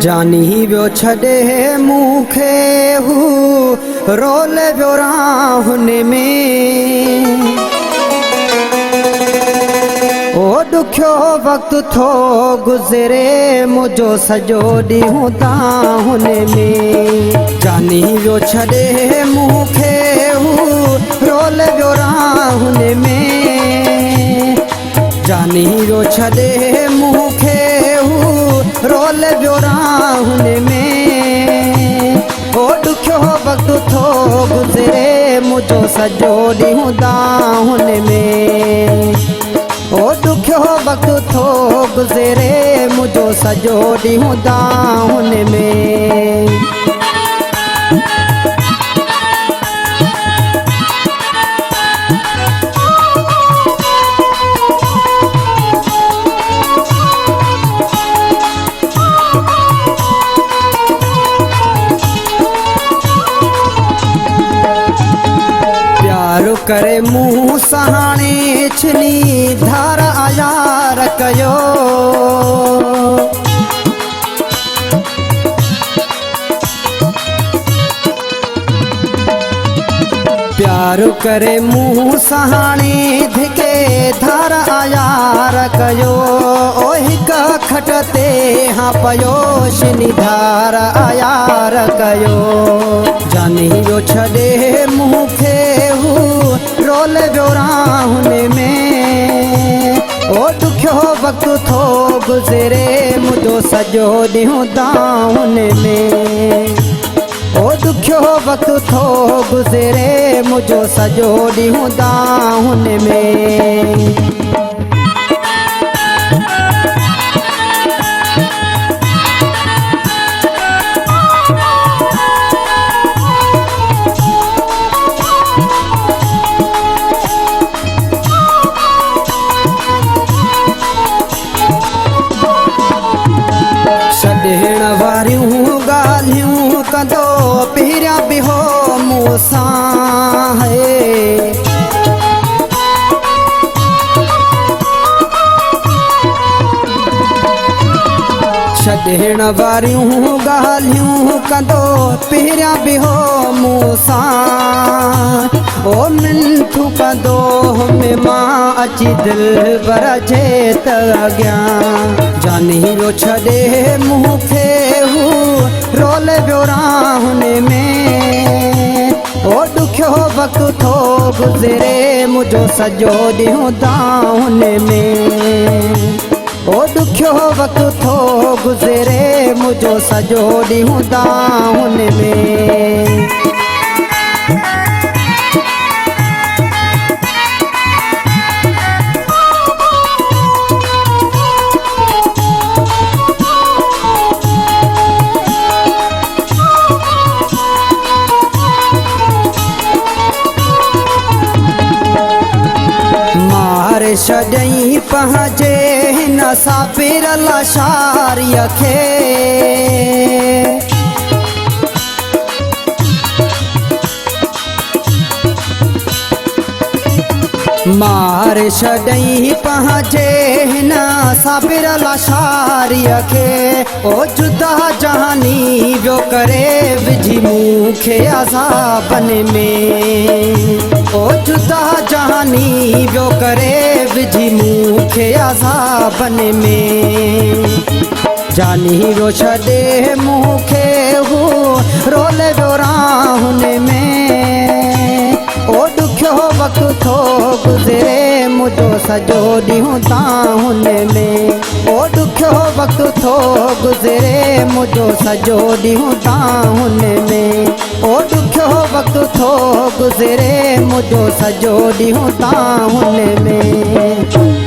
जानी वियो छॾे मूंखे हू रोल वियो राहुन में ओ ॾुखियो वक़्तु थो गुज़रे मुंहिंजो सॼो ॾींहुं ताहुन में जानी वियो छॾे मूंखे हू रोल वियो राहुन में जानी वियो छॾे मूंखे हू रोल वियो राहुन में ओ ॾुखियो वक़्तु थो गुज़रे मुंहिंजो सॼो ॾींहुं ताहुन में ओ ॾुखियो वक़्तु थो गुज़रे मुंहिंजो सॼो ॾींहुं ताहुन में प्यार करे मुँह सहाणे छिनी धार आयार कयो प्यार करे मुँह सहाणे धिके धार आयार कयो ओ हिक खट ते हाँ पयो छिनी धार आयार कयो जानी वियो छॾे मूंखे हू रोल वियो राहुन में ओ ॾुखियो वक़्तु थो गुज़रे मुंहिंजो सॼो ॾींहुं ताहुन में ओ ॾुखियो वक़्तु थो गुज़रे मुंहिंजो सॼो ॾींहुं ताहुन में छॾण वारियूं ॻाल्हियूं कंदो पहिरियां बि हो मूंसां छॾण वारियूं ॻाल्हियूं कंदो पहिरियां बि हो मूंसां ओ मिंथू कंदो में मां अची दिलि बर जे त अॻियां जानी वियो छॾे मूंखे हू रोल वियो राहुन में ओ ॾुखियो वक़्तु थो गुज़रे मुंहिंजो सॼो ॾींहुं ताहुन में ओ ॾुखियो वक़्तु थो गुज़रे मुंहिंजो सॼो ॾींहुं ताहुन में मारे छॾई पंहिंजे हिन साबिरल शारीअ खे मारे छॾई पंहिंजे हिन साबिरल शारीअ खे ओ जुदा जहानी वियो करे विझी मूंखे अज़ाबन में ओ जुदा जहानी वियो करे विझी मूंखे अज़ाबन में जानी वियो छॾे मूंखे हू रोल वियो राहुन में ओ ॾुखियो वक़्तु थो गुज़रे मुंहिंजो सॼो ॾींहुं ताहुन में ओ ॾुखियो वक़्तु थो गुज़रे मुंहिंजो सॼो ॾींहुं ताहुन में ओ ॾुखियो वक़्तु थो गुज़रे मुंहिंजो सॼो ॾींहुं ताहुन में